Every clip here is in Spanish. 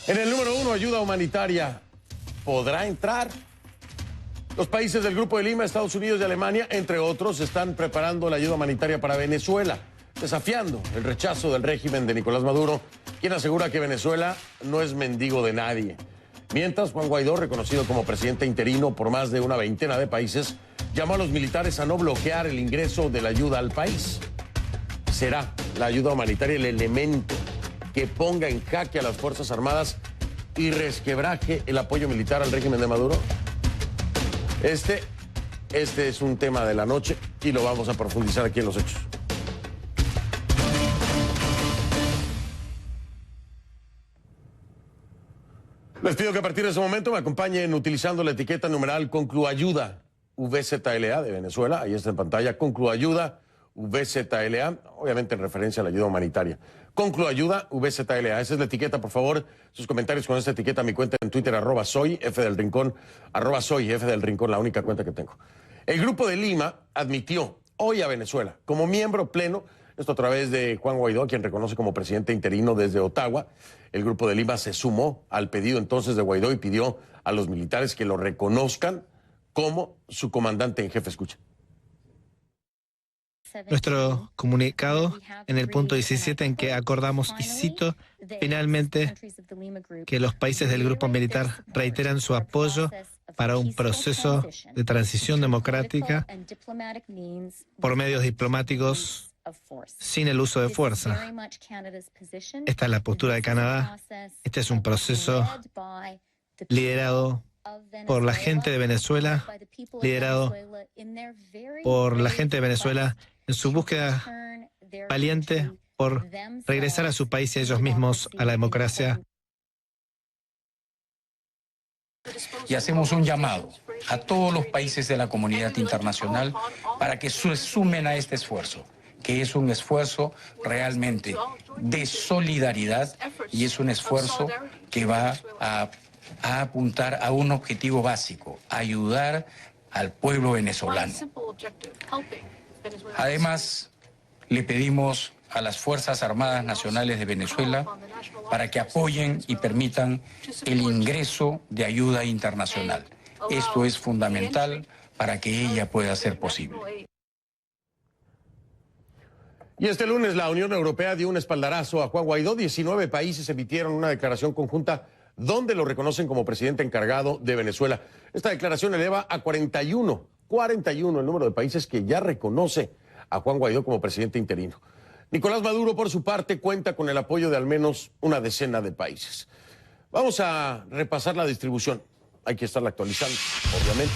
En el número 1, ayuda humanitaria. ¿Podrá entrar? Los países del Grupo de Lima, Estados Unidos y Alemania, entre otros, están preparando la ayuda humanitaria para Venezuela, desafiando el rechazo del régimen de Nicolás Maduro, quien asegura que Venezuela no es mendigo de nadie. Mientras, Juan Guaidó, reconocido como presidente interino por más de una veintena de países, llamó a los militares a no bloquear el ingreso de la ayuda al país. ¿Será la ayuda humanitaria el elemento que ponga en jaque a las Fuerzas Armadas y resquebraje el apoyo militar al régimen de Maduro? Este es un tema de la noche y lo vamos a profundizar aquí en Los Hechos. Les pido que a partir de ese momento me acompañen utilizando la etiqueta numeral Concluayuda VZLA de Venezuela. Ahí está en pantalla, Concluayuda VZLA, obviamente en referencia a la ayuda humanitaria. Concluayuda VZLA, esa es la etiqueta, por favor. Sus comentarios con esta etiqueta a mi cuenta en Twitter, @soyfdelrincón, @soyfdelrincón, la única cuenta que tengo. El Grupo de Lima admitió hoy a Venezuela como miembro pleno, esto a través de Juan Guaidó, quien reconoce como presidente interino desde Ottawa. El Grupo de Lima se sumó al pedido entonces de Guaidó y pidió a los militares que lo reconozcan como su comandante en jefe. Escucha. Nuestro comunicado en el punto 17 en que acordamos, y cito, finalmente que los países del grupo militar reiteran su apoyo para un proceso de transición democrática por medios diplomáticos sin el uso de fuerza. Esta es la postura de Canadá. Este es un proceso liderado por la gente de Venezuela, liderado por la gente de Venezuela en su búsqueda valiente por regresar a su país y a ellos mismos a la democracia. Y hacemos un llamado a todos los países de la comunidad internacional para que se sumen a este esfuerzo, que es un esfuerzo realmente de solidaridad y es un esfuerzo que va a apuntar a un objetivo básico: ayudar al pueblo venezolano. Además, le pedimos a las Fuerzas Armadas Nacionales de Venezuela para que apoyen y permitan el ingreso de ayuda internacional. Esto es fundamental para que ella pueda ser posible. Y este lunes la Unión Europea dio un espaldarazo a Juan Guaidó. 19 países emitieron una declaración conjunta donde lo reconocen como presidente encargado de Venezuela. Esta declaración eleva a 41 el número de países que ya reconoce a Juan Guaidó como presidente interino. Nicolás Maduro, por su parte, cuenta con el apoyo de al menos una decena de países. Vamos a repasar la distribución. Hay que estarla actualizando, obviamente.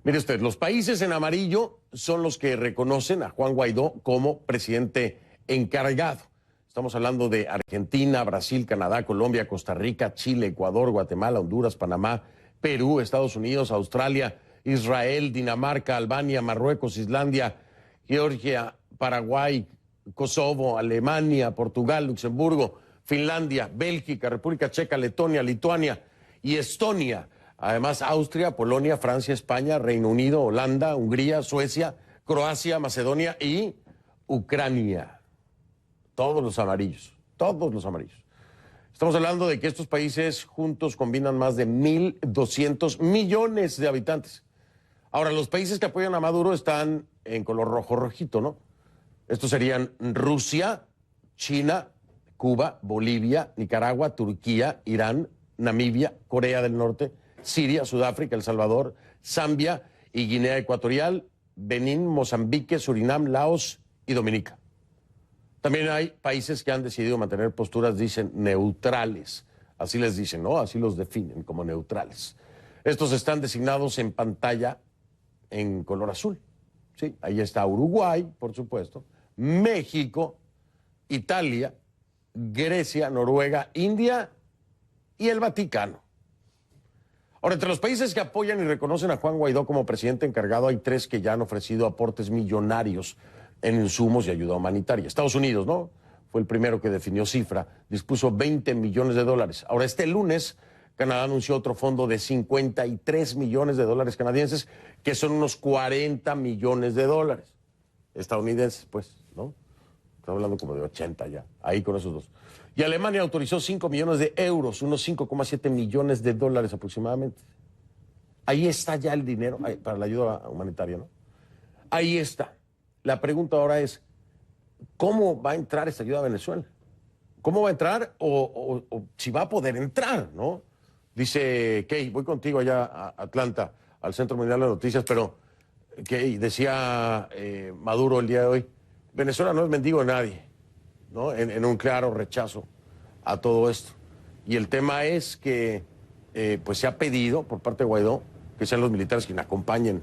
Mire usted, los países en amarillo son los que reconocen a Juan Guaidó como presidente encargado. Estamos hablando de Argentina, Brasil, Canadá, Colombia, Costa Rica, Chile, Ecuador, Guatemala, Honduras, Panamá, Perú, Estados Unidos, Australia, Israel, Dinamarca, Albania, Marruecos, Islandia, Georgia, Paraguay, Kosovo, Alemania, Portugal, Luxemburgo, Finlandia, Bélgica, República Checa, Letonia, Lituania y Estonia. Además, Austria, Polonia, Francia, España, Reino Unido, Holanda, Hungría, Suecia, Croacia, Macedonia y Ucrania. Todos los amarillos, todos los amarillos. Estamos hablando de que estos países juntos combinan más de 1.200 millones de habitantes. Ahora, los países que apoyan a Maduro están en color rojo, rojito, ¿no? Estos serían Rusia, China, Cuba, Bolivia, Nicaragua, Turquía, Irán, Namibia, Corea del Norte, Siria, Sudáfrica, El Salvador, Zambia y Guinea Ecuatorial, Benín, Mozambique, Surinam, Laos y Dominica. También hay países que han decidido mantener posturas, dicen, neutrales. Así les dicen, ¿no? Así los definen como neutrales. Estos están designados en pantalla en color azul. Sí, ahí está Uruguay, por supuesto, México, Italia, Grecia, Noruega, India y el Vaticano. Ahora, entre los países que apoyan y reconocen a Juan Guaidó como presidente encargado, hay 3 que ya han ofrecido aportes millonarios en insumos y ayuda humanitaria. Estados Unidos, ¿no? Fue el primero que definió cifra, dispuso $20 millones. Ahora, este lunes, Canadá anunció otro fondo de $53 millones canadienses, que son unos $40 millones estadounidenses, pues, ¿no? Está hablando como de 80 ya, ahí con esos dos. Y Alemania autorizó 5 millones de euros, unos 5,7 millones de dólares aproximadamente. Ahí está ya el dinero para la ayuda humanitaria, ¿no? Ahí está. La pregunta ahora es, ¿cómo va a entrar esta ayuda a Venezuela? ¿Cómo va a entrar o si va a poder entrar, ¿no? Dice Key, voy contigo allá a Atlanta, al Centro Mundial de Noticias, pero Key, decía Maduro el día de hoy, Venezuela no es mendigo de nadie, ¿no? En un claro rechazo a todo esto. Y el tema es que pues se ha pedido por parte de Guaidó que sean los militares quienes acompañen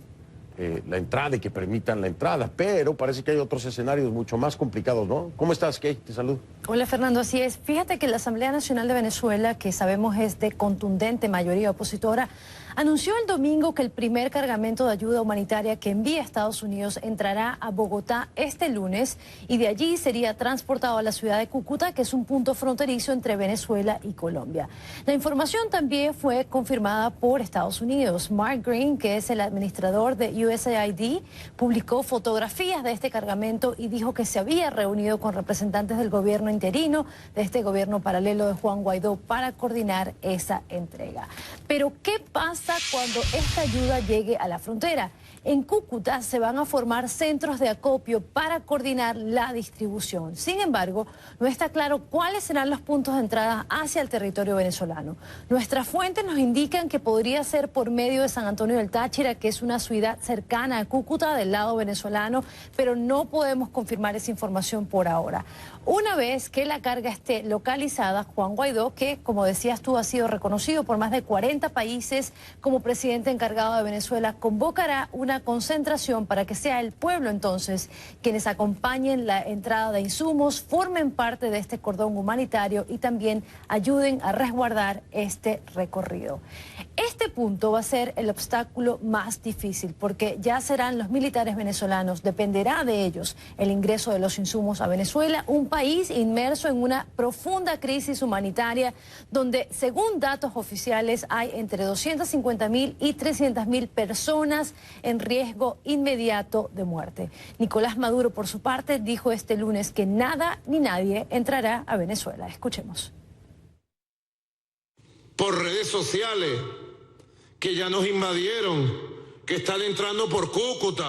la entrada y que permitan la entrada, pero parece que hay otros escenarios mucho más complicados, ¿no? ¿Cómo estás, Key? Te saludo. Hola, Fernando, así es. Fíjate que la Asamblea Nacional de Venezuela, que sabemos es de contundente mayoría opositora, anunció el domingo que el primer cargamento de ayuda humanitaria que envía a Estados Unidos entrará a Bogotá este lunes y de allí sería transportado a la ciudad de Cúcuta, que es un punto fronterizo entre Venezuela y Colombia. La información también fue confirmada por Estados Unidos. Mark Green, que es el administrador de USAID, publicó fotografías de este cargamento y dijo que se había reunido con representantes del gobierno interino, de este gobierno paralelo de Juan Guaidó, para coordinar esa entrega. Pero, ¿qué pasa cuando esta ayuda llegue a la frontera? En Cúcuta se van a formar centros de acopio para coordinar la distribución. Sin embargo, no está claro cuáles serán los puntos de entrada hacia el territorio venezolano. Nuestras fuentes nos indican que podría ser por medio de San Antonio del Táchira, que es una ciudad cercana a Cúcuta del lado venezolano, pero no podemos confirmar esa información por ahora. Una vez que la carga esté localizada, Juan Guaidó, que como decías tú ha sido reconocido por más de 40 países como presidente encargado de Venezuela, convocará una concentración para que sea el pueblo entonces quienes acompañen la entrada de insumos, formen parte de este cordón humanitario y también ayuden a resguardar este recorrido. Este punto va a ser el obstáculo más difícil porque ya serán los militares venezolanos, dependerá de ellos el ingreso de los insumos a Venezuela, un país inmerso en una profunda crisis humanitaria donde, según datos oficiales, hay entre 250.000 y 300.000 personas en riesgo inmediato de muerte. Nicolás Maduro, por su parte, dijo este lunes que nada ni nadie entrará a Venezuela. Escuchemos. Por redes sociales, que ya nos invadieron, que están entrando por Cúcuta.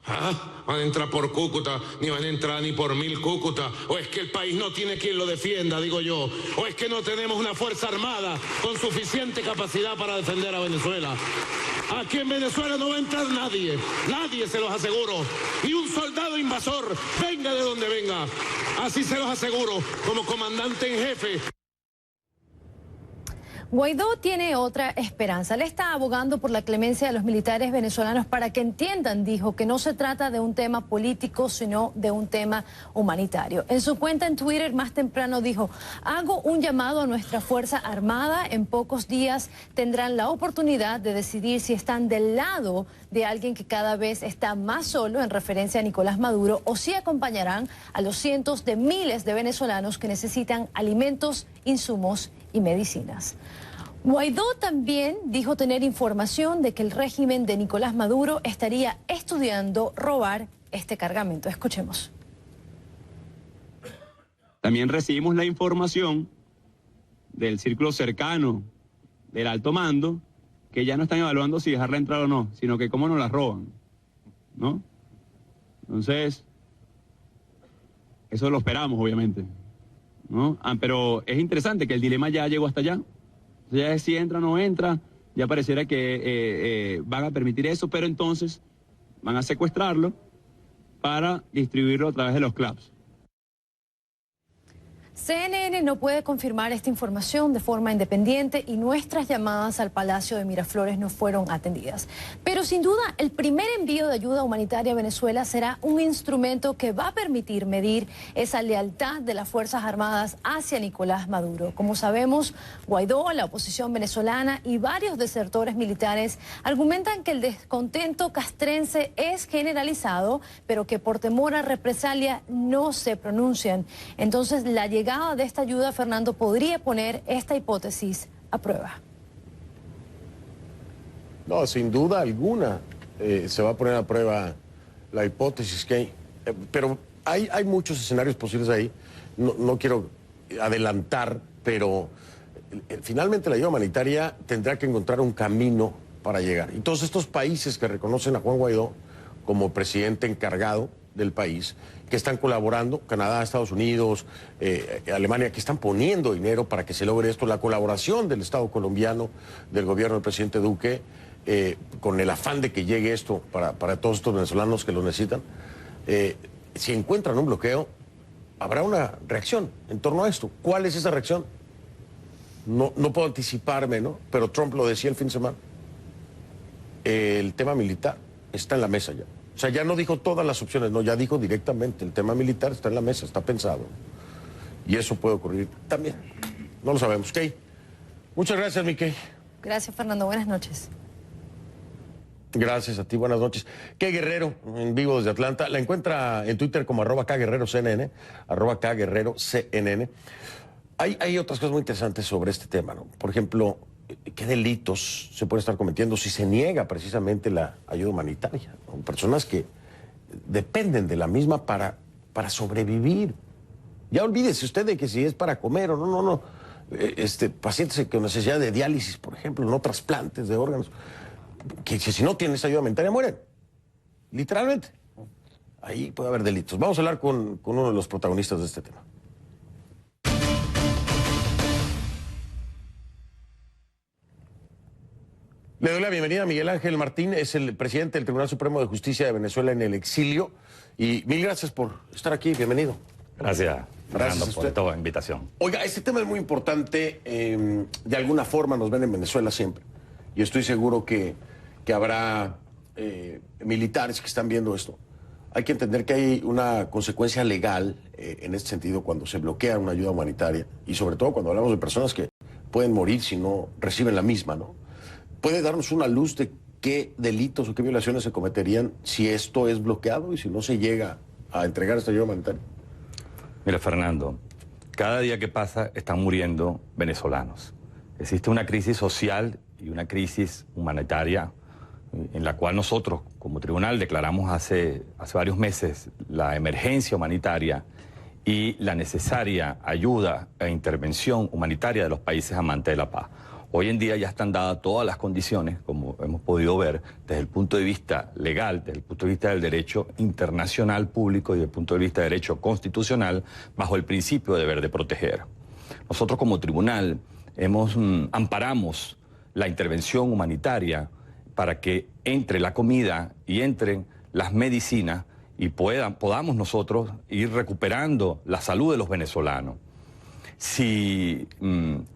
¿Ah? Van a entrar por Cúcuta, ni van a entrar ni por 1000 Cúcuta. O es que el país no tiene quien lo defienda, digo yo. O es que no tenemos una fuerza armada con suficiente capacidad para defender a Venezuela. Aquí en Venezuela no va a entrar nadie, nadie, se los aseguro. Ni un soldado invasor, venga de donde venga. Así se los aseguro, como comandante en jefe. Guaidó tiene otra esperanza. Él está abogando por la clemencia de los militares venezolanos para que entiendan, dijo, que no se trata de un tema político, sino de un tema humanitario. En su cuenta en Twitter más temprano dijo, hago un llamado a nuestra Fuerza Armada. En pocos días tendrán la oportunidad de decidir si están del lado de alguien que cada vez está más solo, en referencia a Nicolás Maduro, o si acompañarán a los cientos de miles de venezolanos que necesitan alimentos, insumos y medicinas. Guaidó también dijo tener información de que el régimen de Nicolás Maduro estaría estudiando robar este cargamento. Escuchemos. También recibimos la información del círculo cercano del alto mando que ya no están evaluando si dejarla entrar o no, sino que cómo nos la roban, ¿no? Entonces, eso lo esperamos, obviamente, ¿no? Pero es interesante que el dilema ya llegó hasta allá. Ya si entra o no entra, ya pareciera que van a permitir eso, pero entonces van a secuestrarlo para distribuirlo a través de los clubs. CNN no puede confirmar esta información de forma independiente y nuestras llamadas al Palacio de Miraflores no fueron atendidas. Pero sin duda, el primer envío de ayuda humanitaria a Venezuela será un instrumento que va a permitir medir esa lealtad de las Fuerzas Armadas hacia Nicolás Maduro. Como sabemos, Guaidó, la oposición venezolana y varios desertores militares argumentan que el descontento castrense es generalizado, pero que por temor a represalia no se pronuncian. Entonces, la llegada de esta ayuda, Fernando, podría poner esta hipótesis a prueba. No, sin duda alguna se va a poner a prueba la hipótesis que pero Hay muchos escenarios posibles ahí. No quiero adelantar, pero finalmente la ayuda humanitaria tendrá que encontrar un camino para llegar. Y todos estos países que reconocen a Juan Guaidó como presidente encargado del país, que están colaborando, Canadá, Estados Unidos, Alemania, que están poniendo dinero para que se logre esto, la colaboración del Estado colombiano, del gobierno del presidente Duque, con el afán de que llegue esto para todos estos venezolanos que lo necesitan. Si encuentran un bloqueo, habrá una reacción en torno a esto. ¿Cuál es esa reacción? No puedo anticiparme, ¿no? Pero Trump lo decía el fin de semana. El tema militar está en la mesa ya. O sea, ya no dijo todas las opciones, no, ya dijo directamente, el tema militar está en la mesa, está pensado. Y eso puede ocurrir también. No lo sabemos. Kay, muchas gracias, mi Kay. Gracias, Fernando. Buenas noches. Gracias a ti, buenas noches. Kay Guerrero, en vivo desde Atlanta. La encuentra en Twitter como @KGuerreroCNN, @KGuerreroCNN. Hay otras cosas muy interesantes sobre este tema, ¿no? Por ejemplo, ¿qué delitos se pueden estar cometiendo si se niega precisamente la ayuda humanitaria? ¿No? Personas que dependen de la misma para sobrevivir. Ya olvídese usted de que si es para comer o no. Pacientes con necesidad de diálisis, por ejemplo, no trasplantes de órganos, que si no tienen esa ayuda humanitaria mueren. Literalmente. Ahí puede haber delitos. Vamos a hablar con uno de los protagonistas de este tema. Le doy la bienvenida a Miguel Ángel Martín, es el presidente del Tribunal Supremo de Justicia de Venezuela en el exilio. Y mil gracias por estar aquí, bienvenido. Gracias, Fernando, por esta invitación. Oiga, este tema es muy importante, de alguna forma nos ven en Venezuela siempre. Y estoy seguro que habrá militares que están viendo esto. Hay que entender que hay una consecuencia legal en este sentido cuando se bloquea una ayuda humanitaria. Y sobre todo cuando hablamos de personas que pueden morir si no reciben la misma, ¿no? ¿Puede darnos una luz de qué delitos o qué violaciones se cometerían si esto es bloqueado y si no se llega a entregar esta ayuda humanitaria? Mira, Fernando, cada día que pasa están muriendo venezolanos. Existe una crisis social y una crisis humanitaria en la cual nosotros, como tribunal, declaramos hace varios meses la emergencia humanitaria y la necesaria ayuda e intervención humanitaria de los países amantes de la paz. Hoy en día ya están dadas todas las condiciones, como hemos podido ver, desde el punto de vista legal, desde el punto de vista del derecho internacional público y desde el punto de vista del derecho constitucional, bajo el principio de deber de proteger. Nosotros como tribunal amparamos la intervención humanitaria para que entre la comida y entren las medicinas y podamos nosotros ir recuperando la salud de los venezolanos. Si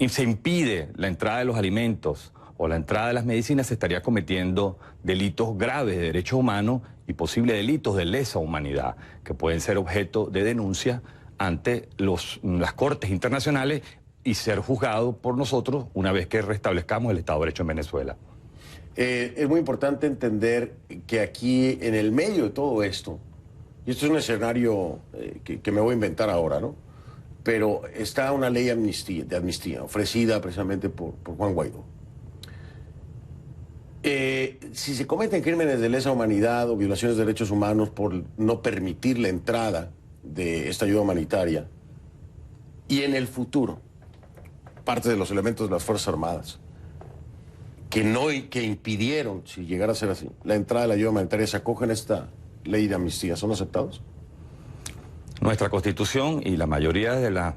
se impide la entrada de los alimentos o la entrada de las medicinas, se estaría cometiendo delitos graves de derechos humanos y posibles delitos de lesa humanidad, que pueden ser objeto de denuncia ante las cortes internacionales y ser juzgados por nosotros una vez que restablezcamos el Estado de Derecho en Venezuela. Es muy importante entender que aquí, en el medio de todo esto, y esto es un escenario que me voy a inventar ahora, ¿no? Pero está una ley de amnistía ofrecida precisamente por Juan Guaidó. Si se cometen crímenes de lesa humanidad o violaciones de derechos humanos por no permitir la entrada de esta ayuda humanitaria, y en el futuro, parte de los elementos de las Fuerzas Armadas, que impidieron, si llegara a ser así, la entrada de la ayuda humanitaria, se acogen a esta ley de amnistía, ¿son aceptados? Nuestra Constitución y la mayoría de los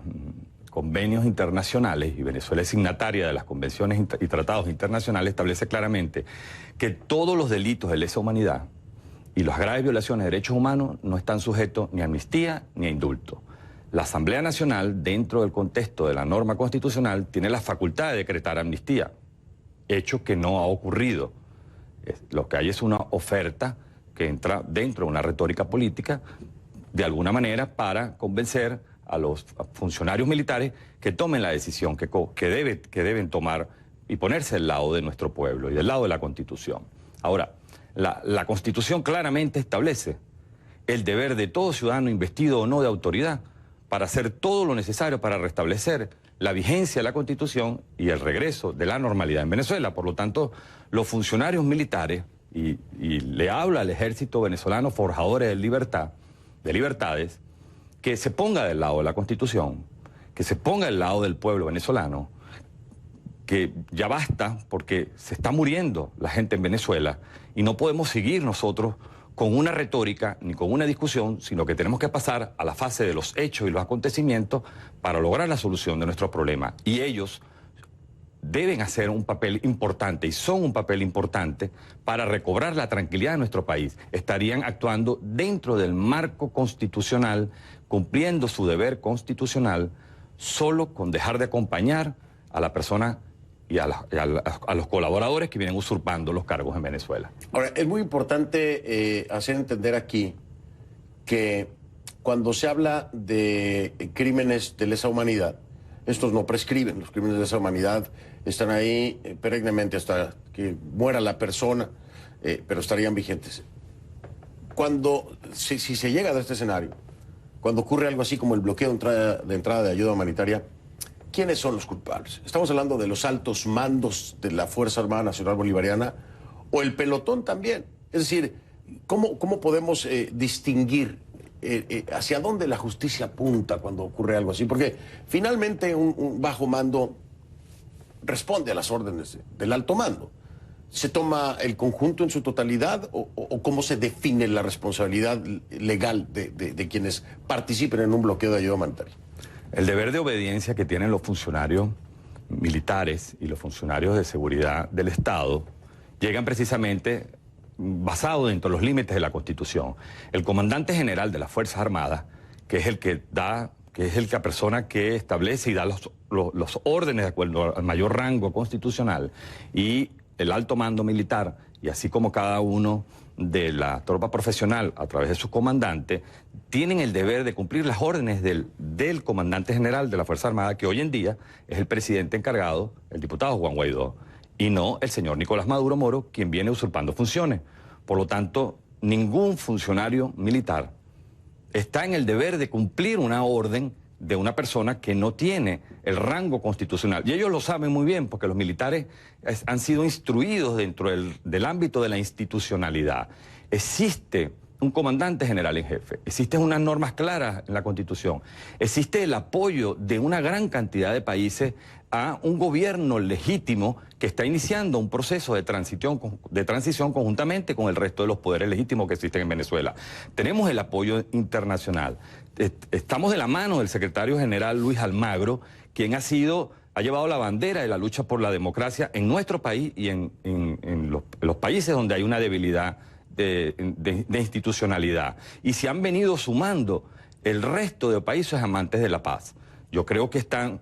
convenios internacionales, y Venezuela es signataria de las convenciones y tratados internacionales, establece claramente que todos los delitos de lesa humanidad y las graves violaciones de derechos humanos no están sujetos ni a amnistía ni a indulto. La Asamblea Nacional, dentro del contexto de la norma constitucional, tiene la facultad de decretar amnistía, hecho que no ha ocurrido. Lo que hay es una oferta que entra dentro de una retórica política, de alguna manera para convencer a los funcionarios militares que tomen la decisión que deben tomar y ponerse del lado de nuestro pueblo y del lado de la Constitución. Ahora, la Constitución claramente establece el deber de todo ciudadano investido o no de autoridad para hacer todo lo necesario para restablecer la vigencia de la Constitución y el regreso de la normalidad en Venezuela. Por lo tanto, los funcionarios militares, y le habla al ejército venezolano, forjadores de libertad, de libertades, que se ponga del lado de la Constitución, que se ponga del lado del pueblo venezolano, que ya basta porque se está muriendo la gente en Venezuela y no podemos seguir nosotros con una retórica ni con una discusión, sino que tenemos que pasar a la fase de los hechos y los acontecimientos para lograr la solución de nuestros problemas. Y ellos deben hacer un papel importante y son un papel importante para recobrar la tranquilidad de nuestro país. Estarían actuando dentro del marco constitucional, cumpliendo su deber constitucional, solo con dejar de acompañar a la persona y a los colaboradores que vienen usurpando los cargos en Venezuela. Ahora, es muy importante hacer entender aquí que cuando se habla de crímenes de lesa humanidad, estos no prescriben. Los crímenes de lesa humanidad están ahí perennemente hasta que muera la persona, pero estarían vigentes. Si se llega a este escenario, cuando ocurre algo así como el bloqueo de entrada de ayuda humanitaria, ¿quiénes son los culpables? ¿Estamos hablando de los altos mandos de la Fuerza Armada Nacional Bolivariana o el pelotón también? Es decir, ¿cómo podemos distinguir hacia dónde la justicia apunta cuando ocurre algo así? Porque finalmente un bajo mando responde a las órdenes del alto mando. ¿Se toma el conjunto en su totalidad o cómo se define la responsabilidad legal de quienes participen en un bloqueo de ayuda humanitaria? El deber de obediencia que tienen los funcionarios militares y los funcionarios de seguridad del Estado llegan precisamente basado dentro de los límites de la Constitución. El comandante general de las Fuerzas Armadas, que es la persona que establece y da los órdenes de acuerdo al mayor rango constitucional, y el alto mando militar, y así como cada uno de la tropa profesional a través de su comandante, tienen el deber de cumplir las órdenes del comandante general de la Fuerza Armada, que hoy en día es el presidente encargado, el diputado Juan Guaidó, y no el señor Nicolás Maduro Moro, quien viene usurpando funciones. Por lo tanto, ningún funcionario militar está en el deber de cumplir una orden de una persona que no tiene el rango constitucional. Y ellos lo saben muy bien, porque los militares han sido instruidos dentro del ámbito de la institucionalidad. Existe un comandante general en jefe, existen unas normas claras en la Constitución, existe el apoyo de una gran cantidad de países a un gobierno legítimo que está iniciando un proceso de transición conjuntamente con el resto de los poderes legítimos que existen en Venezuela. Tenemos el apoyo internacional. Estamos de la mano del secretario general Luis Almagro, quien ha llevado la bandera de la lucha por la democracia en nuestro país y en los países donde hay una debilidad de institucionalidad. Y se han venido sumando el resto de países amantes de la paz. Yo creo que están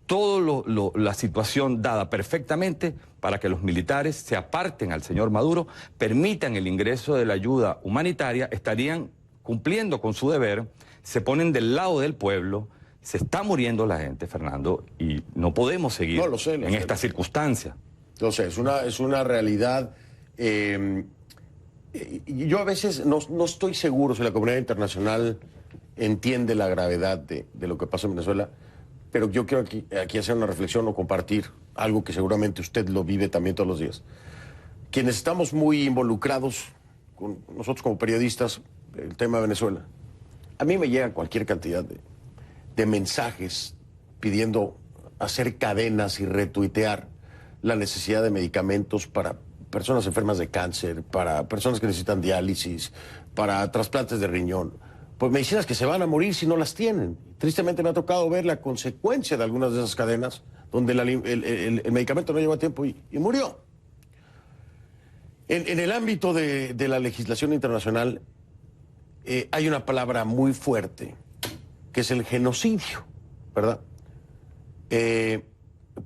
toda la situación dada perfectamente para que los militares se aparten al señor Maduro, permitan el ingreso de la ayuda humanitaria, estarían cumpliendo con su deber, se ponen del lado del pueblo. Se está muriendo la gente, Fernando, y no podemos seguir en estas circunstancias. Lo sé, es una realidad. Yo a veces no estoy seguro si la comunidad internacional entiende la gravedad de lo que pasa en Venezuela, pero yo quiero aquí hacer una reflexión o compartir algo que seguramente usted lo vive también todos los días. Quienes estamos muy involucrados, nosotros como periodistas, el tema de Venezuela, a mí me llega cualquier cantidad de mensajes pidiendo hacer cadenas y retuitear la necesidad de medicamentos para personas enfermas de cáncer, para personas que necesitan diálisis, para trasplantes de riñón. Pues medicinas que se van a morir si no las tienen. Tristemente me ha tocado ver la consecuencia de algunas de esas cadenas donde el medicamento no llegó a tiempo y murió. En el ámbito de la legislación internacional hay una palabra muy fuerte, que es el genocidio, ¿verdad?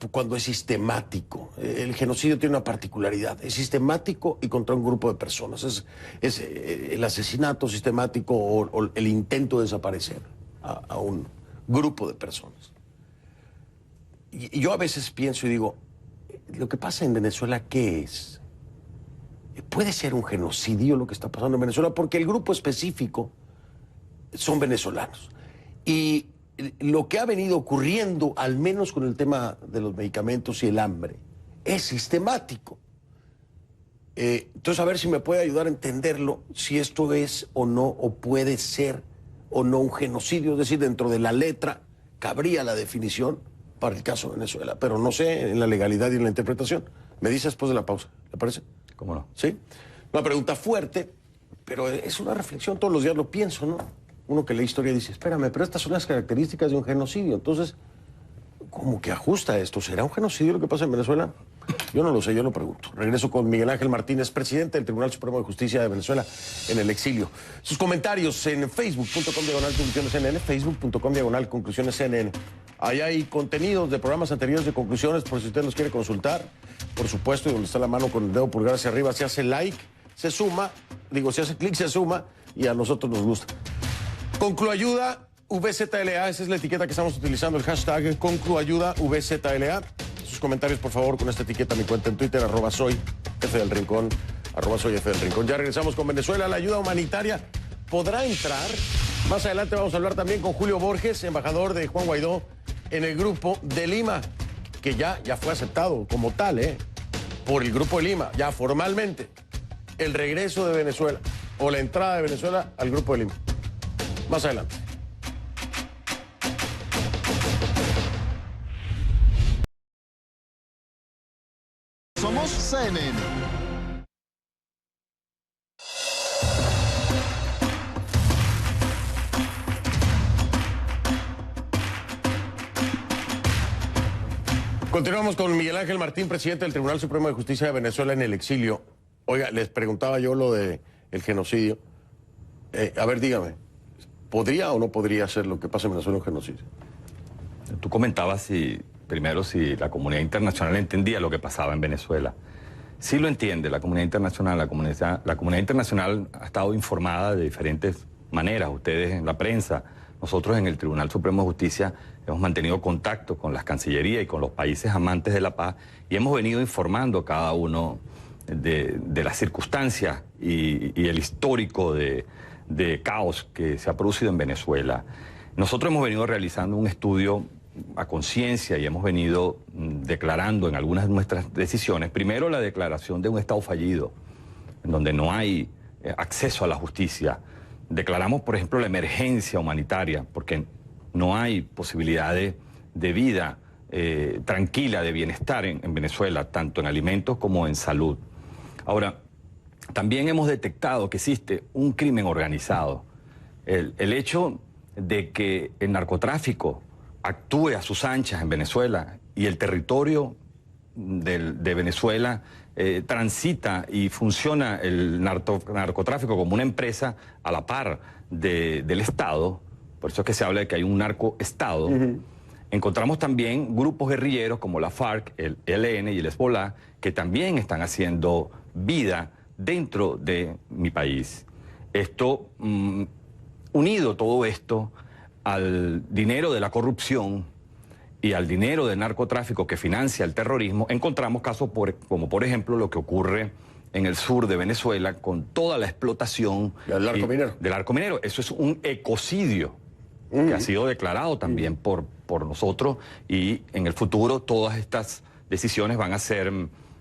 Cuando es sistemático. El genocidio tiene una particularidad, es sistemático y contra un grupo de personas. Es el asesinato sistemático o el intento de desaparecer a un grupo de personas. Y yo a veces pienso y digo, lo que pasa en Venezuela, ¿qué es? Puede ser un genocidio lo que está pasando en Venezuela, porque el grupo específico son venezolanos. Y lo que ha venido ocurriendo, al menos con el tema de los medicamentos y el hambre, es sistemático. Entonces, a ver si me puede ayudar a entenderlo, si esto es o no, o puede ser o no un genocidio, es decir, dentro de la letra cabría la definición para el caso de Venezuela, pero no sé en la legalidad y en la interpretación. Me dice después de la pausa, ¿le parece? ¿Cómo no? Sí. Una pregunta fuerte, pero es una reflexión, todos los días lo pienso, ¿no? Uno que lee historia dice, espérame, pero estas son las características de un genocidio, entonces, ¿cómo que ajusta esto? ¿Será un genocidio lo que pasa en Venezuela? Yo no lo sé, yo lo pregunto. Regreso con Miguel Ángel Martínez, presidente del Tribunal Supremo de Justicia de Venezuela, en el exilio. Sus comentarios en facebook.com/conclusionescnn, facebook.com/conclusionescnn. Ahí hay contenidos de programas anteriores de conclusiones, por si usted los quiere consultar. Por supuesto, y donde está la mano con el dedo pulgar hacia arriba, se hace like, se suma, se hace clic, se suma, y a nosotros nos gusta. Concluayuda VZLA, esa es la etiqueta que estamos utilizando, el hashtag Concluayuda VZLA. Sus comentarios, por favor, con esta etiqueta, mi cuenta en Twitter, @soy F del Rincón, @soy F del Rincón. Ya regresamos con Venezuela. La ayuda humanitaria podrá entrar. Más adelante vamos a hablar también con Julio Borges, embajador de Juan Guaidó en el Grupo de Lima, que ya fue aceptado como tal, por el Grupo de Lima, ya formalmente. El regreso de Venezuela o la entrada de Venezuela al Grupo de Lima. Más adelante. Somos CNN. Continuamos con Miguel Ángel Martín, presidente del Tribunal Supremo de Justicia de Venezuela en el exilio. Oiga, les preguntaba yo lo del genocidio. A ver, dígame, ¿podría o no podría ser lo que pasa en Venezuela un genocidio? Tú comentabas primero si la comunidad internacional entendía lo que pasaba en Venezuela. Sí lo entiende la comunidad internacional. La comunidad internacional ha estado informada de diferentes maneras. Ustedes en la prensa, nosotros en el Tribunal Supremo de Justicia hemos mantenido contacto con las cancillerías y con los países amantes de la paz y hemos venido informando a cada uno de las circunstancias y el histórico de caos que se ha producido en Venezuela. Nosotros hemos venido realizando un estudio a conciencia y hemos venido declarando en algunas de nuestras decisiones, primero la declaración de un Estado fallido, en donde no hay acceso a la justicia. Declaramos, por ejemplo, la emergencia humanitaria, porque no hay posibilidades de vida tranquila, de bienestar en Venezuela, tanto en alimentos como en salud. Ahora, también hemos detectado que existe un crimen organizado. El hecho de que el narcotráfico actúe a sus anchas en Venezuela y el territorio de Venezuela transita y funciona el narcotráfico como una empresa a la par del Estado, por eso es que se habla de que hay un narcoestado. Encontramos también grupos guerrilleros como la FARC, el ELN y el Hezbollah, que también están haciendo vida dentro de mi país. Esto, unido todo esto al dinero de la corrupción y al dinero del narcotráfico que financia el terrorismo, encontramos casos como por ejemplo lo que ocurre en el sur de Venezuela con toda la explotación del arco minero. Del arco minero. Eso es un ecocidio que ha sido declarado también por nosotros y en el futuro todas estas decisiones van a ser,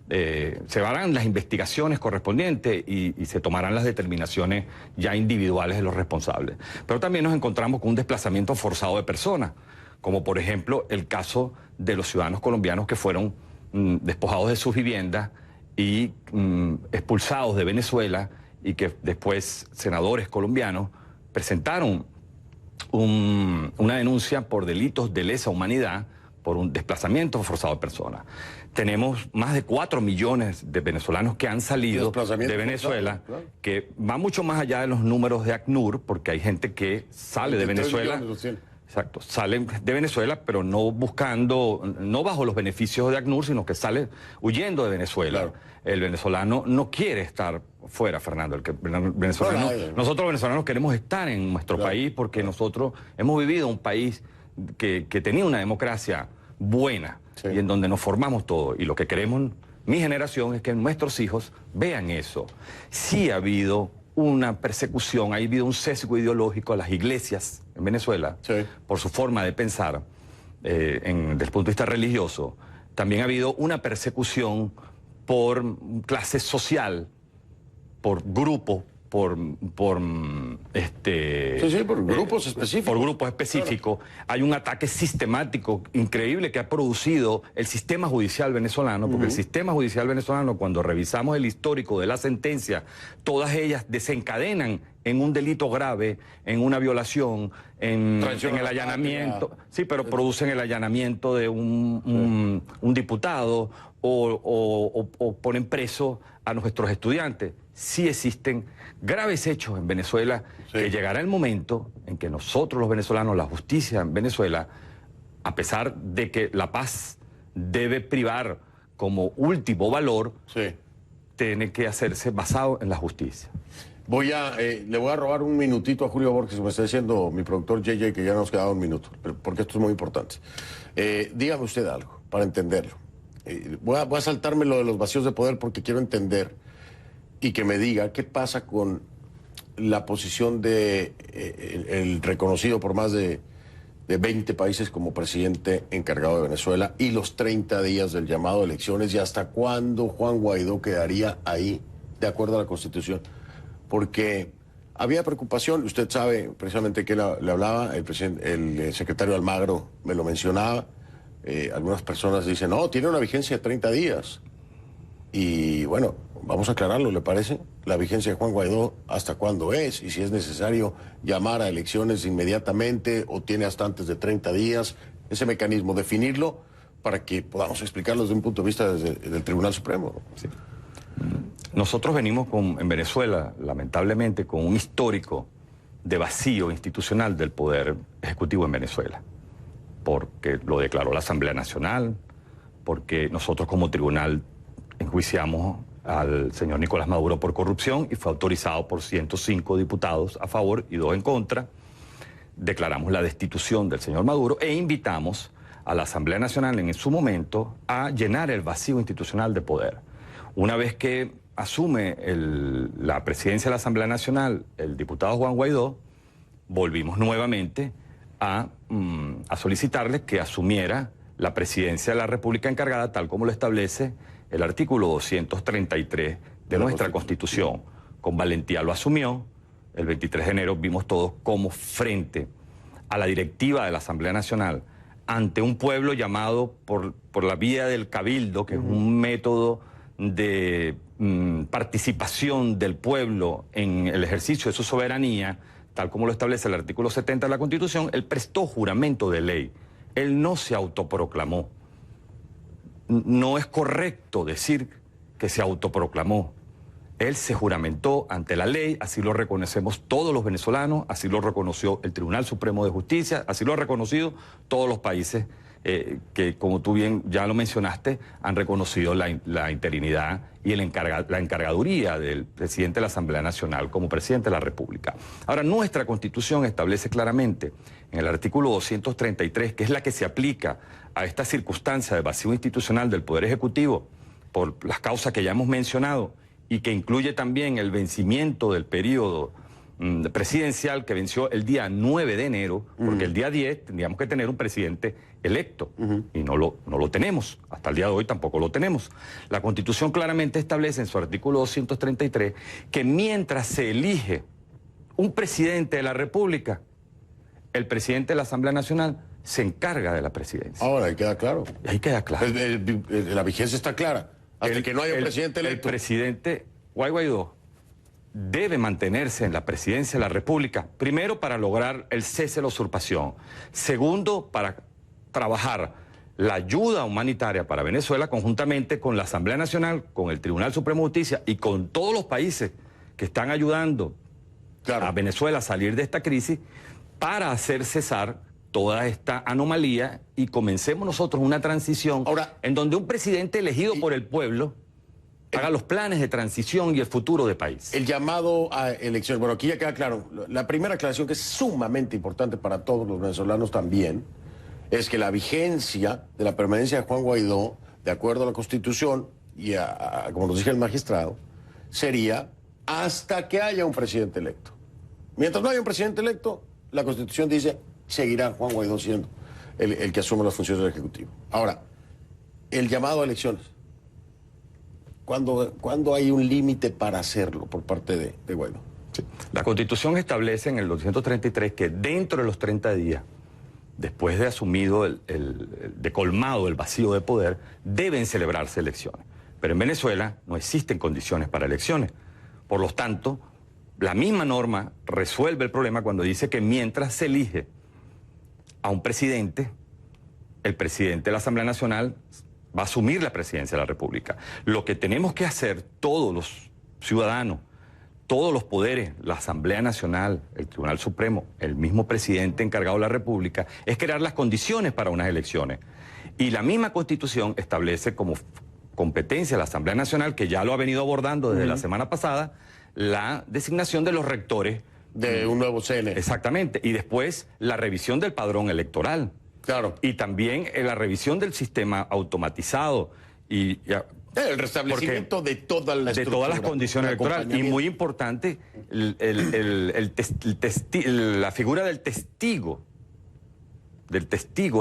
se harán las investigaciones correspondientes y se tomarán las determinaciones ya individuales de los responsables. Pero también nos encontramos con un desplazamiento forzado de personas, como por ejemplo el caso de los ciudadanos colombianos que fueron despojados de sus viviendas y expulsados de Venezuela y que después senadores colombianos presentaron una denuncia por delitos de lesa humanidad por un desplazamiento forzado de personas. Tenemos más de 4 millones de venezolanos que han salido de Venezuela, claro, que va mucho más allá de los números de ACNUR, porque hay gente que sale de Venezuela. Exacto, salen de Venezuela, pero no buscando, no bajo los beneficios de ACNUR, sino que sale huyendo de Venezuela. Claro. El venezolano no quiere estar fuera, Fernando. Nosotros los venezolanos queremos estar en nuestro país porque nosotros hemos vivido un país que tenía una democracia buena y en donde nos formamos todos. Y lo que queremos, mi generación, es que nuestros hijos vean eso. Sí ha habido una persecución, ha habido un sesgo ideológico a las iglesias en Venezuela por su forma de pensar desde el punto de vista religioso. También ha habido una persecución por clase social, por grupos por grupos específicos. Por grupos específicos. Claro. Hay un ataque sistemático increíble que ha producido el sistema judicial venezolano, porque el sistema judicial venezolano, cuando revisamos el histórico de la sentencia, todas ellas desencadenan en un delito grave, en una violación, en el allanamiento. Sí, pero producen el allanamiento de un diputado o ponen preso a nuestros estudiantes. Sí existen graves hechos en Venezuela, que llegará el momento en que nosotros los venezolanos, la justicia en Venezuela, a pesar de que la paz debe privar como último valor, tiene que hacerse basado en la justicia. Le voy a robar un minutito a Julio Borges, me está diciendo mi productor JJ que ya nos quedaba un minuto, porque esto es muy importante. Dígame usted algo, para entenderlo. Voy a saltarme lo de los vacíos de poder porque quiero entender y que me diga qué pasa con la posición de el reconocido por más de 20 países como presidente encargado de Venezuela y los 30 días del llamado a elecciones y hasta cuándo Juan Guaidó quedaría ahí de acuerdo a la Constitución. Porque había preocupación, usted sabe precisamente que le hablaba, el secretario Almagro me lo mencionaba, algunas personas dicen, no, tiene una vigencia de 30 días. Y bueno, vamos a aclararlo, ¿le parece? La vigencia de Juan Guaidó, ¿hasta cuándo es? Y si es necesario llamar a elecciones inmediatamente o tiene hasta antes de 30 días, ese mecanismo, definirlo para que podamos explicarlo desde un punto de vista del Tribunal Supremo. Sí. Nosotros venimos en Venezuela, lamentablemente, con un histórico de vacío institucional del poder ejecutivo en Venezuela, porque lo declaró la Asamblea Nacional, porque nosotros como tribunal enjuiciamos al señor Nicolás Maduro por corrupción y fue autorizado por 105 diputados a favor y 2 en contra. Declaramos la destitución del señor Maduro e invitamos a la Asamblea Nacional en su momento a llenar el vacío institucional de poder. Una vez que asume la presidencia de la Asamblea Nacional el diputado Juan Guaidó, volvimos nuevamente a solicitarle que asumiera la presidencia de la República encargada, tal como lo establece el artículo 233 de nuestra Constitución. Con valentía lo asumió. El 23 de enero vimos todos cómo frente a la directiva de la Asamblea Nacional, ante un pueblo llamado por la vía del cabildo, que es un método de participación del pueblo en el ejercicio de su soberanía, tal como lo establece el artículo 70 de la Constitución, él prestó juramento de ley. Él no se autoproclamó. No es correcto decir que se autoproclamó. Él se juramentó ante la ley, así lo reconocemos todos los venezolanos, así lo reconoció el Tribunal Supremo de Justicia, así lo han reconocido todos los países que, como tú bien ya lo mencionaste, han reconocido la interinidad y la encargaduría del presidente de la Asamblea Nacional como presidente de la República. Ahora, nuestra Constitución establece claramente en el artículo 233, que es la que se aplica a esta circunstancia de vacío institucional del Poder Ejecutivo, por las causas que ya hemos mencionado, y que incluye también el vencimiento del periodo presidencial que venció el día 9 de enero, porque el día 10 tendríamos que tener un presidente electo, y no lo tenemos, hasta el día de hoy tampoco lo tenemos. La Constitución claramente establece en su artículo 233 que mientras se elige un presidente de la República, el presidente de la Asamblea Nacional se encarga de la presidencia. Ahora, ahí queda claro. Ahí queda claro. La vigencia está clara. Hasta que no haya un presidente electo. El presidente Guaidó debe mantenerse en la presidencia de la República, primero para lograr el cese de la usurpación, segundo para trabajar la ayuda humanitaria para Venezuela conjuntamente con la Asamblea Nacional, con el Tribunal Supremo de Justicia y con todos los países que están ayudando a Venezuela a salir de esta crisis para hacer cesar toda esta anomalía y comencemos nosotros una transición en donde un presidente elegido por el pueblo haga los planes de transición y el futuro del país. El llamado a elecciones. Bueno, aquí ya queda claro. La primera aclaración que es sumamente importante para todos los venezolanos también es que la vigencia de la permanencia de Juan Guaidó, de acuerdo a la Constitución y como nos dice el magistrado, sería hasta que haya un presidente electo. Mientras no haya un presidente electo, la Constitución dice seguirá Juan Guaidó siendo el que asume las funciones del Ejecutivo. Ahora, el llamado a elecciones. ¿Cuándo hay un límite para hacerlo por parte de Guaidó? Sí. La Constitución establece en el 233 que dentro de los 30 días, después de asumido, de colmado el vacío de poder, deben celebrarse elecciones. Pero en Venezuela no existen condiciones para elecciones. Por lo tanto, la misma norma resuelve el problema cuando dice que mientras se elige a un presidente, el presidente de la Asamblea Nacional va a asumir la presidencia de la República. Lo que tenemos que hacer todos los ciudadanos, todos los poderes, la Asamblea Nacional, el Tribunal Supremo, el mismo presidente encargado de la República, es crear las condiciones para unas elecciones. Y la misma Constitución establece como competencia de la Asamblea Nacional, que ya lo ha venido abordando desde la semana pasada, la designación de los rectores. De un nuevo CNE. Exactamente. Y después la revisión del padrón electoral. Claro. Y también la revisión del sistema automatizado y el restablecimiento de toda la de todas las condiciones electorales. Y muy importante, la figura del testigo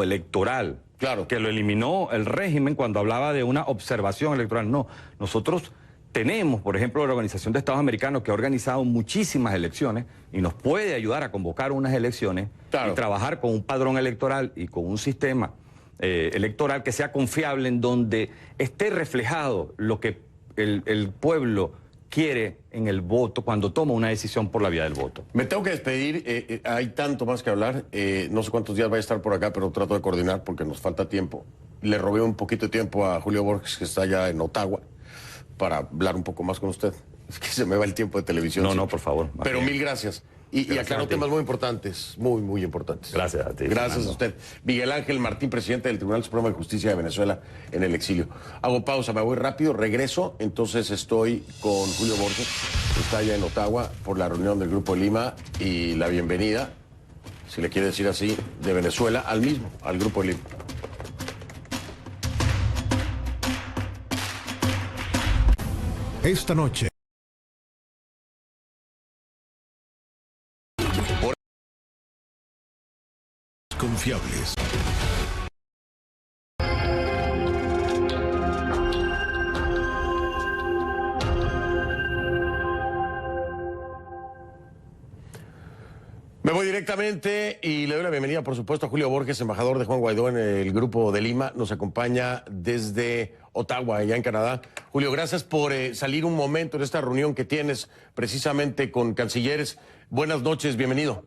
electoral. Claro. Que lo eliminó el régimen cuando hablaba de una observación electoral. No, nosotros tenemos, por ejemplo, la Organización de Estados Americanos, que ha organizado muchísimas elecciones y nos puede ayudar a convocar unas elecciones. Claro. Y trabajar con un padrón electoral y con un sistema electoral que sea confiable, en donde esté reflejado lo que el pueblo quiere en el voto cuando toma una decisión por la vía del voto. Me tengo que despedir, hay tanto más que hablar, no sé cuántos días va a estar por acá, pero trato de coordinar porque nos falta tiempo. Le robé un poquito de tiempo a Julio Borges, que está allá en Ottawa, para hablar un poco más con usted. Es que se me va el tiempo de televisión. No, por favor. Pero mil gracias. Y aclaró temas muy importantes, muy importantes. Gracias a ti. Gracias a usted. Miguel Ángel Martín, presidente del Tribunal Supremo de Justicia de Venezuela, en el exilio. Hago pausa, me voy rápido, regreso. Entonces estoy con Julio Borges, que está allá en Ottawa, por la reunión del Grupo de Lima y la bienvenida, si le quiere decir así, de Venezuela al Grupo de Lima. Esta noche. Confiables. Me voy directamente y le doy la bienvenida, por supuesto, a Julio Borges, embajador de Juan Guaidó en el Grupo de Lima. Nos acompaña desde Ottawa, allá en Canadá. Julio, gracias por salir un momento en esta reunión que tienes precisamente con cancilleres. Buenas noches, bienvenido.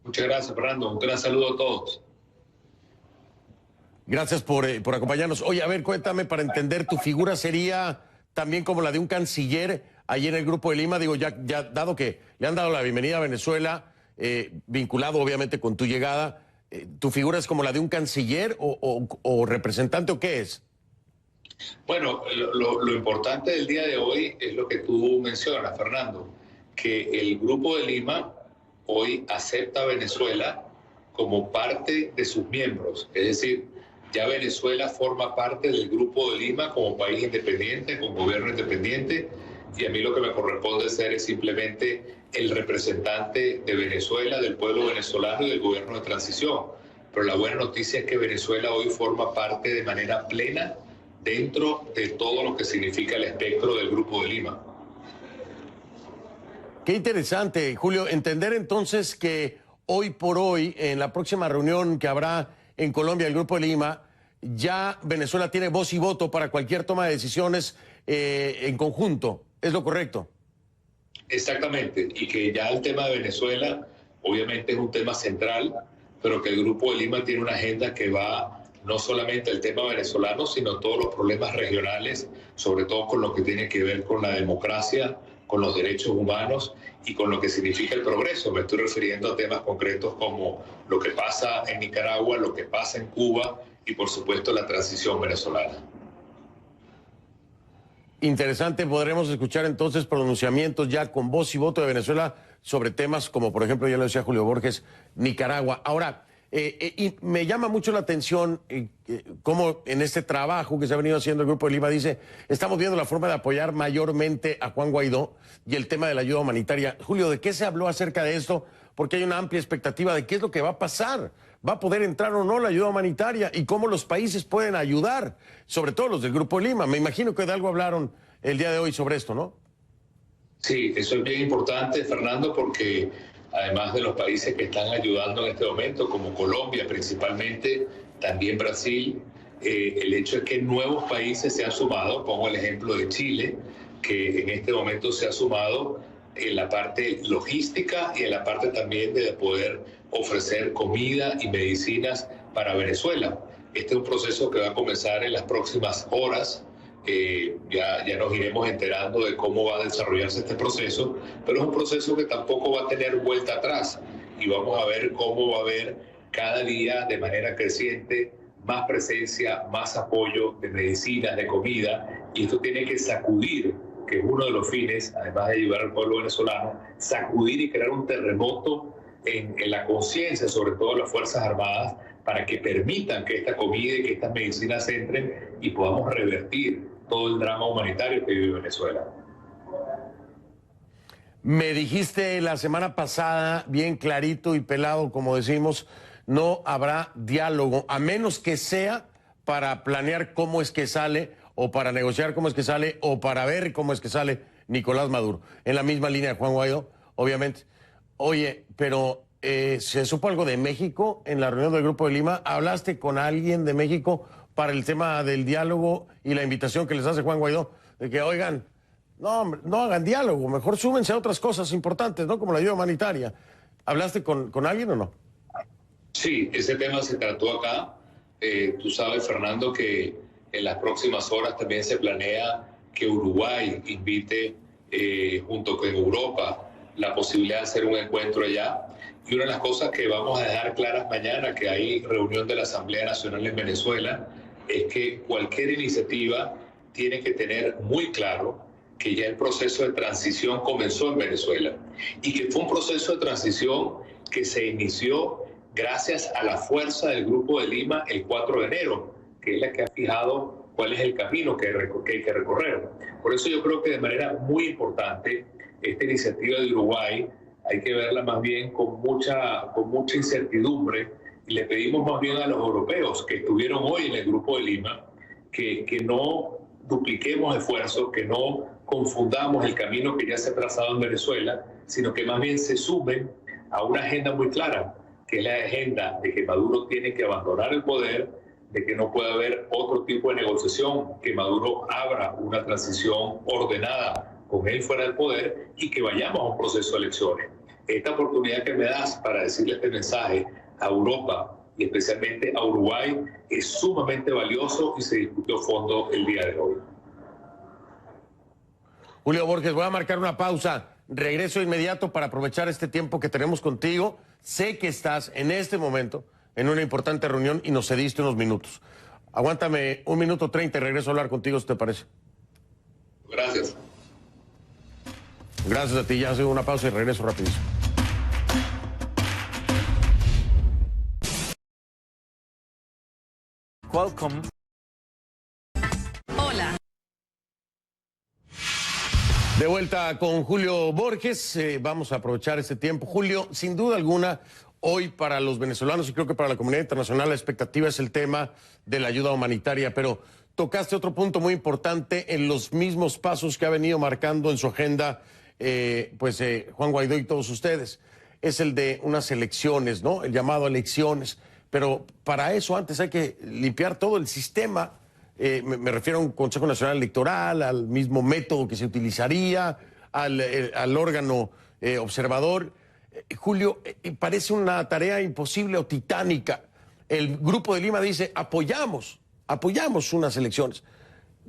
Muchas gracias, Fernando. Un gran saludo a todos. Gracias por acompañarnos. Oye, a ver, cuéntame, para entender, ¿tu figura sería también como la de un canciller allí en el Grupo de Lima? Digo, ya dado que le han dado la bienvenida a Venezuela, vinculado obviamente con tu llegada, ¿tu figura es como la de un canciller o representante o qué es? Bueno, lo importante del día de hoy es lo que tú mencionas, Fernando, que el Grupo de Lima hoy acepta a Venezuela como parte de sus miembros. Es decir, ya Venezuela forma parte del Grupo de Lima como país independiente, con gobierno independiente, y a mí lo que me corresponde ser es simplemente el representante de Venezuela, del pueblo venezolano y del gobierno de transición. Pero la buena noticia es que Venezuela hoy forma parte de manera plena dentro de todo lo que significa el espectro del Grupo de Lima. Qué interesante, Julio, entender entonces que hoy por hoy, en la próxima reunión que habrá en Colombia, el Grupo de Lima, ya Venezuela tiene voz y voto para cualquier toma de decisiones en conjunto. ¿Es lo correcto? Exactamente, y que ya el tema de Venezuela obviamente es un tema central, pero que el Grupo de Lima tiene una agenda que va no solamente al tema venezolano, sino todos los problemas regionales, sobre todo con lo que tiene que ver con la democracia, con los derechos humanos y con lo que significa el progreso. Me estoy refiriendo a temas concretos como lo que pasa en Nicaragua, lo que pasa en Cuba y, por supuesto, la transición venezolana. Interesante, podremos escuchar entonces pronunciamientos ya con voz y voto de Venezuela sobre temas como, por ejemplo, ya lo decía Julio Borges, Nicaragua. Ahora, y me llama mucho la atención cómo en este trabajo que se ha venido haciendo el Grupo de Lima dice, estamos viendo la forma de apoyar mayormente a Juan Guaidó y el tema de la ayuda humanitaria. Julio, ¿de qué se habló acerca de esto? Porque hay una amplia expectativa de qué es lo que va a pasar. ¿Va a poder entrar o no la ayuda humanitaria? ¿Y cómo los países pueden ayudar? Sobre todo los del Grupo de Lima. Me imagino que de algo hablaron el día de hoy sobre esto, ¿no? Sí, eso es bien importante, Fernando, porque además de los países que están ayudando en este momento, como Colombia principalmente, también Brasil, el hecho es que nuevos países se han sumado. Pongo el ejemplo de Chile, que en este momento se ha sumado en la parte logística y en la parte también de poder ofrecer comida y medicinas para Venezuela. Este es un proceso que va a comenzar en las próximas horas. Ya nos iremos enterando de cómo va a desarrollarse este proceso, pero es un proceso que tampoco va a tener vuelta atrás y vamos a ver cómo va a haber cada día de manera creciente más presencia, más apoyo de medicinas, de comida, y esto tiene que sacudir, que es uno de los fines, además de ayudar al pueblo venezolano, sacudir y crear un terremoto en la conciencia, sobre todo de las Fuerzas Armadas, para que permitan que esta comida y que estas medicinas entren y podamos revertir todo el drama humanitario que vive Venezuela. Me dijiste la semana pasada, bien clarito y pelado, como decimos, no habrá diálogo, a menos que sea para planear cómo es que sale, o para negociar cómo es que sale, o para ver cómo es que sale Nicolás Maduro. En la misma línea de Juan Guaidó, obviamente. Oye, pero ¿se supo algo de México en la reunión del Grupo de Lima? ¿Hablaste con alguien de México para el tema del diálogo y la invitación que les hace Juan Guaidó? De que, oigan, no hagan diálogo, mejor súmense a otras cosas importantes, ¿no? Como la ayuda humanitaria. ¿Hablaste con alguien o no? Sí, ese tema se trató acá. Tú sabes, Fernando, que en las próximas horas también se planea que Uruguay invite, junto con Europa, la posibilidad de hacer un encuentro allá. Y una de las cosas que vamos a dejar claras mañana, que hay reunión de la Asamblea Nacional en Venezuela, es que cualquier iniciativa tiene que tener muy claro que ya el proceso de transición comenzó en Venezuela y que fue un proceso de transición que se inició gracias a la fuerza del Grupo de Lima el 4 de enero, que es la que ha fijado cuál es el camino que hay que recorrer. Por eso yo creo que de manera muy importante esta iniciativa de Uruguay hay que verla más bien con mucha incertidumbre, y le pedimos más bien a los europeos que estuvieron hoy en el Grupo de Lima que no dupliquemos esfuerzos, que no confundamos el camino que ya se ha trazado en Venezuela, sino que más bien se sumen a una agenda muy clara, que es la agenda de que Maduro tiene que abandonar el poder, de que no puede haber otro tipo de negociación, que Maduro abra una transición ordenada con él fuera del poder y que vayamos a un proceso de elecciones. Esta oportunidad que me das para decirle este mensaje a Europa y especialmente a Uruguay es sumamente valioso y se discutió a fondo el día de hoy. Julio Borges, voy a marcar una pausa. Regreso inmediato para aprovechar este tiempo que tenemos contigo. Sé que estás en este momento en una importante reunión y nos cediste unos minutos. Aguántame 1 minuto 30 y regreso a hablar contigo, si te parece. Gracias. Gracias a ti. Ya hago una pausa y regreso rapidísimo. Welcome. Hola. De vuelta con Julio Borges, vamos a aprovechar este tiempo. Julio, sin duda alguna, hoy para los venezolanos y creo que para la comunidad internacional la expectativa es el tema de la ayuda humanitaria, pero tocaste otro punto muy importante en los mismos pasos que ha venido marcando en su agenda Juan Guaidó y todos ustedes. Es el de unas elecciones, ¿no? El llamado a elecciones. Pero para eso antes hay que limpiar todo el sistema. Me refiero a un Consejo Nacional Electoral, al mismo método que se utilizaría, al órgano observador. Julio, parece una tarea imposible o titánica. El Grupo de Lima dice, apoyamos unas elecciones.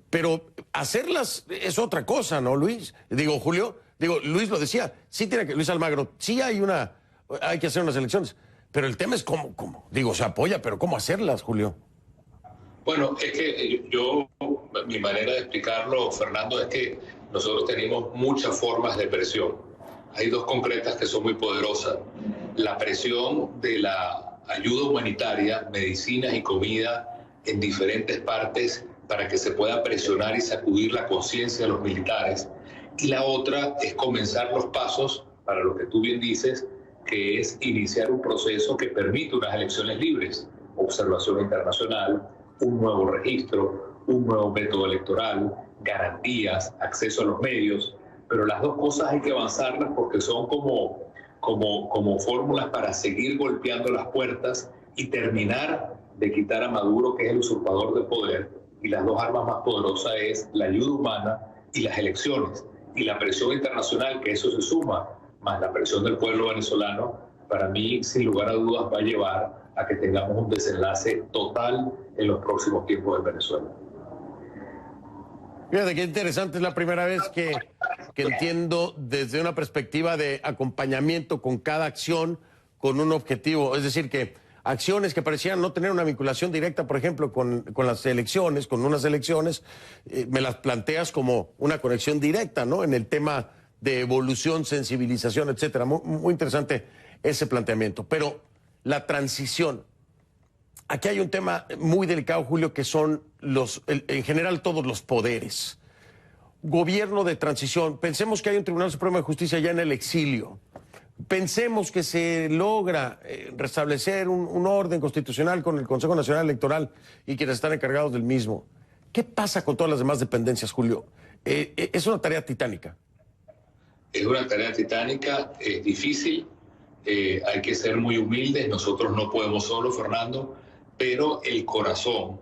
Pero hacerlas es otra cosa, ¿no, Luis? Digo, Julio, Luis lo decía, sí tiene que, Luis Almagro, sí hay que hacer unas elecciones. Pero el tema es cómo. Digo, se apoya, pero ¿cómo hacerlas, Julio? Bueno, es que mi manera de explicarlo, Fernando, es que nosotros tenemos muchas formas de presión. Hay dos concretas que son muy poderosas. La presión de la ayuda humanitaria, medicinas y comida en diferentes partes para que se pueda presionar y sacudir la conciencia de los militares. Y la otra es comenzar los pasos, para lo que tú bien dices, que es iniciar un proceso que permita unas elecciones libres, observación internacional, un nuevo registro, un nuevo método electoral, garantías, acceso a los medios. pero las dos cosas hay que avanzarlas porque son como fórmulas para seguir golpeando las puertas y terminar de quitar a Maduro, que es el usurpador del poder, y las dos armas más poderosas es la ayuda humana y las elecciones, y la presión internacional, que eso se suma, más la presión del pueblo venezolano, para mí, sin lugar a dudas, va a llevar a que tengamos un desenlace total en los próximos tiempos en Venezuela. Fíjate qué interesante, es la primera vez que entiendo desde una perspectiva de acompañamiento con cada acción, con un objetivo, es decir, que acciones que parecían no tener una vinculación directa, por ejemplo, con las elecciones, con unas elecciones, me las planteas como una conexión directa, ¿no? En el tema de evolución, sensibilización, etcétera. Muy interesante ese planteamiento. Pero la transición, aquí hay un tema muy delicado, Julio, que son en general todos los poderes. Gobierno de transición, pensemos que hay un Tribunal Supremo de Justicia ya en el exilio. Pensemos que se logra restablecer un orden constitucional con el Consejo Nacional Electoral y quienes están encargados del mismo. ¿Qué pasa con todas las demás dependencias, Julio? Es una tarea titánica. Es una tarea titánica, es difícil, hay que ser muy humildes, nosotros no podemos solo, Fernando, pero el corazón,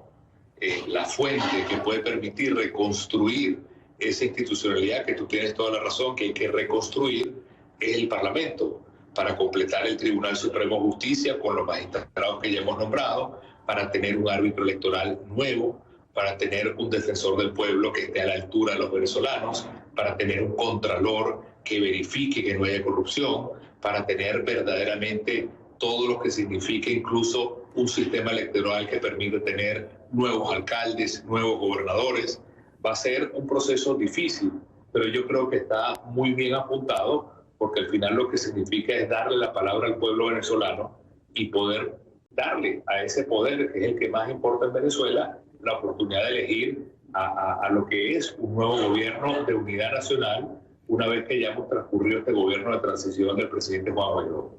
la fuente que puede permitir reconstruir esa institucionalidad, que tú tienes toda la razón, que hay que reconstruir, es el Parlamento, para completar el Tribunal Supremo de Justicia con los magistrados que ya hemos nombrado, para tener un árbitro electoral nuevo, para tener un defensor del pueblo que esté a la altura de los venezolanos, para tener un contralor que verifique que no haya corrupción, para tener verdaderamente todo lo que significa incluso un sistema electoral que permite tener nuevos alcaldes, nuevos gobernadores. Va a ser un proceso difícil, pero yo creo que está muy bien apuntado, porque al final lo que significa es darle la palabra al pueblo venezolano y poder darle a ese poder, que es el que más importa en Venezuela, la oportunidad de elegir a lo que es un nuevo gobierno de unidad nacional, una vez que ya hemos transcurrido este gobierno de transición del presidente Juan Guaidó.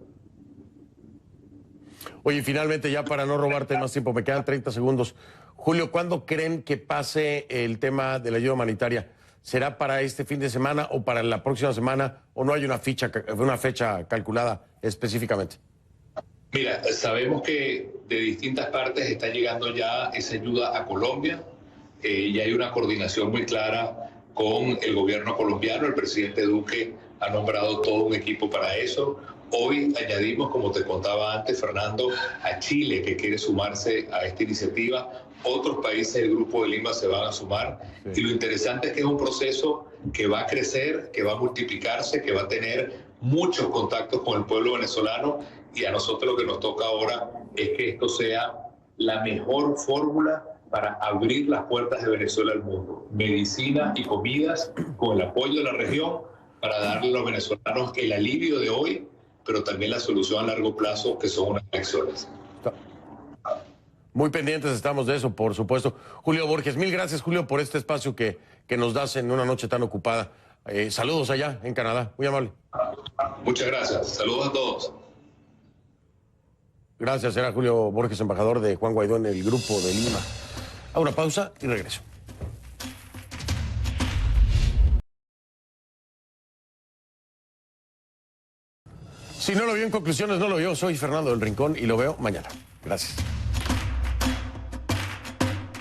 Oye, finalmente, ya para no robarte más tiempo, me quedan 30 segundos. Julio, ¿cuándo creen que pase el tema de la ayuda humanitaria? ¿Será para este fin de semana o para la próxima semana, o no hay una fecha calculada específicamente? Mira, sabemos que de distintas partes está llegando ya esa ayuda a Colombia y hay una coordinación muy clara con el gobierno colombiano. El presidente Duque ha nombrado todo un equipo para eso. Hoy añadimos, como te contaba antes, Fernando, a Chile, que quiere sumarse a esta iniciativa. Otros países del Grupo de Lima se van a sumar. Sí. Y lo interesante es que es un proceso que va a crecer, que va a multiplicarse, que va a tener muchos contactos con el pueblo venezolano, y a nosotros lo que nos toca ahora es que esto sea la mejor fórmula para abrir las puertas de Venezuela al mundo. Medicina y comidas con el apoyo de la región para darle a los venezolanos el alivio de hoy, pero también la solución a largo plazo, que son unas elecciones. Muy pendientes estamos de eso, por supuesto. Julio Borges, mil gracias, Julio, por este espacio que nos das en una noche tan ocupada. Saludos allá en Canadá, muy amable. Muchas gracias, saludos a todos. Gracias, era Julio Borges, embajador de Juan Guaidó en el Grupo de Lima. A una pausa y regreso. Si no lo vio en conclusiones, no lo vio. Soy Fernando del Rincón y lo veo mañana. Gracias.